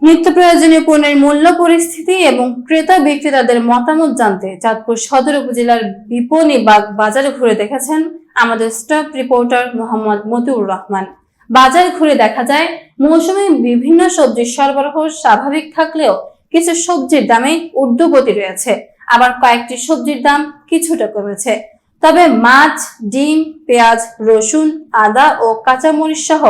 নিত্য প্রয়োজনীয় পণ্যের মূল্য পরিস্থিতি এবং ক্রেতা বিক্রেতাদের মতামত জানতে চাঁদপুর সদর উপজেলার বিপণী বাজারে ঘুরে দেখেছেন আমাদের স্টাফ রিপোর্টার মোহাম্মদ মতিউর রহমান। বাজার ঘুরে দেখা যায় মৌসুমে বিভিন্ন সবজির সরবরাহ স্বাভাবিক থাকলেও কিছু সবজির দামে ঊর্ধ্বগতি রয়েছে, আবার কয়েকটি সবজির দাম কিছুটা কমেছে। তবে মাছ, ডিম, পেঁয়াজ, রসুন, আদা ও কাঁচামরিচ সহ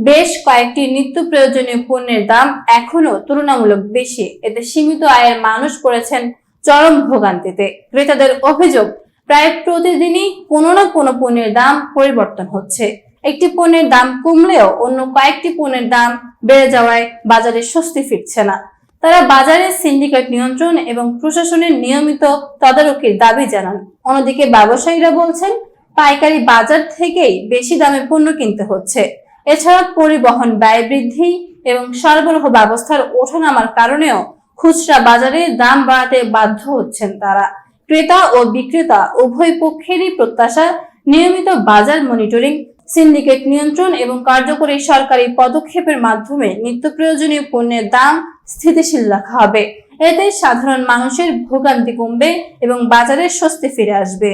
বেশ কয়েকটি নিত্য প্রয়োজনীয় পণ্যের দাম এখনো তুলনামূলক বেশি। এতে সীমিত আয়ের মানুষ পড়েছেন চরম ভোগান্তিতে। ক্রেতাদের অভিযোগ, প্রায় প্রতিদিনই কোনো না কোনো পণ্যের দাম পরিবর্তন হচ্ছে। একটি পণ্যের দাম কমলেও অন্য কয়েকটি পণ্যের দাম বেড়ে যাওয়ায় বাজারে স্বস্তি ফিরছে না। তারা বাজারের সিন্ডিকেট নিয়ন্ত্রণ এবং প্রশাসনের নিয়মিত তদারকির দাবি জানান। অন্যদিকে ব্যবসায়ীরা বলছেন পাইকারি বাজার থেকেই বেশি দামে পণ্য কিনতে হচ্ছে। এছাড়া পরিবহন ব্যয় বৃদ্ধি এবং সরবরাহ ব্যবস্থার ওঠানামার কারণেও খুচরা বাজারে দাম বাড়াতে বাধ্য হচ্ছেন তারা। ক্রেতা ও বিক্রেতা উভয় পক্ষেরই প্রত্যাশা নিয়মিত বাজার মনিটরিং, সিন্ডিকেট নিয়ন্ত্রণ এবং কার্যকরী সরকারি পদক্ষেপের মাধ্যমে নিত্য প্রয়োজনীয় পণ্যের দাম স্থিতিশীল রাখা হবে। এতে সাধারণ মানুষের ভোগান্তি কমবে এবং বাজারে স্বস্তি ফিরে আসবে।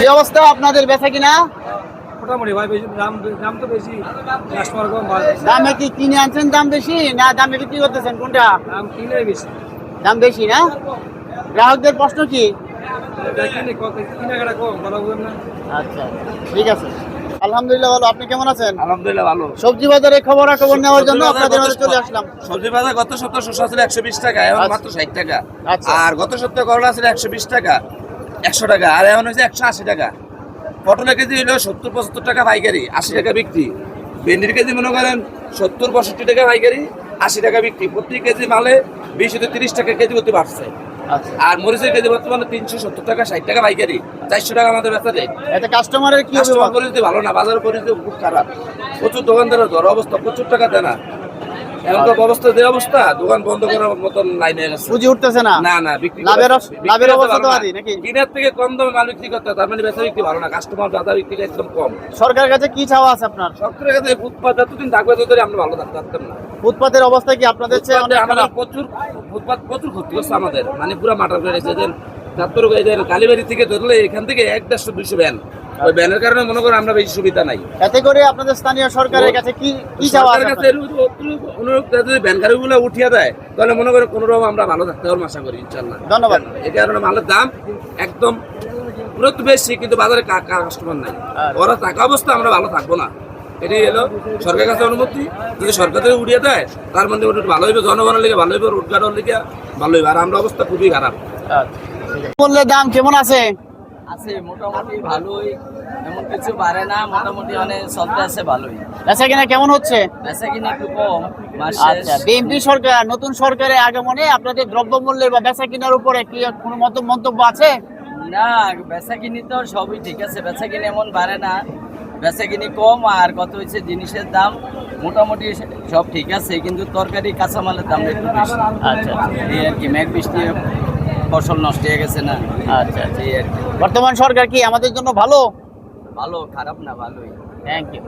এই অবস্থা আপনাদের বেচা কিনা? মোটামুটি ভাই বেশি দাম তো বেশি, কাস্টমার কম। দামে কি কিনে আনছেন দাম বেশি না দামে বিক্রি করতেছেন? কোনটা দাম কিনে বেশি, দাম বেশি না? গ্রাহকদের প্রশ্ন কি? কেনাকাটা কম, কথা বলেন না। আচ্ছা, ঠিক আছে, আলহামদুলিল্লাহ ভালো। আপনি কেমন আছেন? আলহামদুলিল্লাহ ভালো। সবজি বাজারে খবরাখবর নেওয়ার জন্য আপনাদের মাঝে চলে আসলাম। সবজি বাজার গত সপ্তাহে শসা ছিল 120 টাকা, এখন মাত্র 60 টাকা। আচ্ছা। আর গত সপ্তাহে করলা ছিল 120 টাকা, 100 টাকা, আর এখন হচ্ছে 180 টাকা। পটলের কেজি হলো 70-75 টাকা পাইকারি, 80 টাকা বিক্রি। ভেন্ডির কেজি মনে করেন 70-65 টাকা পাইকারি, 80 টাকা বিক্রি। প্রতি কেজি মালে 20-30 টাকা কেজি করতে পারছে। আর মরিচের কেজি বর্তমানে 370 টাকা, 60 টাকা পাইকারি, 400 টাকা আমাদের বেচা যায়। এতে কাস্টমারের কি কাস্টমার পরিস্থিতি ভালো না, বাজার পরিস্থিতি খুব খারাপ। প্রচুর দোকানদারের ধর অবস্থা, প্রচুর টাকা দেয় না। এখন তো অবস্থা যে অবস্থা, দোকান বন্ধ করার মতন লাইন হয়ে গেছে। পুঁজি উঠতেছে না। না না, বিক্রি লাভের অবস্থা তো আছে নাকি? কিনার থেকে কম দামে মাল বিক্রি করতে হয়, তার মানে বেচা বিক্রি ভালো না, কাস্টমার বাজার বিক্রি একদম কম। সরকারের কাছে কি চাওয়া আছে আপনার? সরকারের কাছে ফুটপাত যতদিন থাকবে ততদিন আমরা ভালো থাকতে পারতাম না। ফুটপাতের অবস্থা কি আপনাদের চেয়ে অনেক আমাদের খারাপ? প্রচুর ফুটপাত প্রচুর ক্ষতি করছে আমাদের, মানে পুরো মাটার করে রেখেছে। চাঁদপুর কালীবাড়ি থেকে ধরলে এখান থেকে 100-200 ভ্যান, ওই ভ্যানের কারণে মনে করো আমরা বেশি সুবিধা নাই। এতে করে আপনাদের স্থানীয় সরকারের কাছে কি চাওয়া আছে? অনুরোধ, যদি ভ্যান গাড়িগুলো উঠিয়ে দেয় তাহলে মনে করো কোনো রকম আমরা ভালো থাকতে পারবো আশা করি, ইনশাল্লাহ। ধন্যবাদ। এই কারণে মালের দাম একদম পুরো বেশি, কিন্তু বাজারে কাস্টমার নাই। ওরা থাকা অবস্থা আমরা ভালো থাকবো না, এটাই এলো সরকারের কাছে অনুমতি। যদি সরকার থেকে উড়িয়ে দেয় তার মধ্যে ভালো হইবে, জনগণের লিগে ভালো হইবে, রোজগারের লিগে ভালো হইবে। আর আমরা অবস্থা খুবই খারাপ। বললে দাম কেমন আছে? আছে মোটামুটি ভালোই, এমন কিছু বাড়ে না, মোটামুটি অনেক চলতে আছে ভালোই। বেচা কিনা কেমন হচ্ছে? বেচা কিনা একটু কম। আচ্ছা, বিএনপি সরকার, নতুন সরকারের আগমনে আপনাদের দ্রব্যমূল্যের বা বেচা কিনার উপরে কি কোনো মন্তব্য আছে? না, বেচা কিনি তো সবই ঠিক আছে, বেচা কিনি এমন বাড়ে না, বেচা কিনি কম। আর কত হচ্ছে জিনিসের দাম মোটামুটি সব ঠিক আছে, কিন্তু তরকারি কাঁচামালের দাম একটু বেশি। আচ্ছা, এই আর কি, মেঘ বৃষ্টি ফসল নষ্ট হয়ে গেছে না। আচ্ছা, এই আর কি। বর্তমান সরকার কি আমাদের জন্য ভালো? ভালো, খারাপ না, ভালোই। Thank you.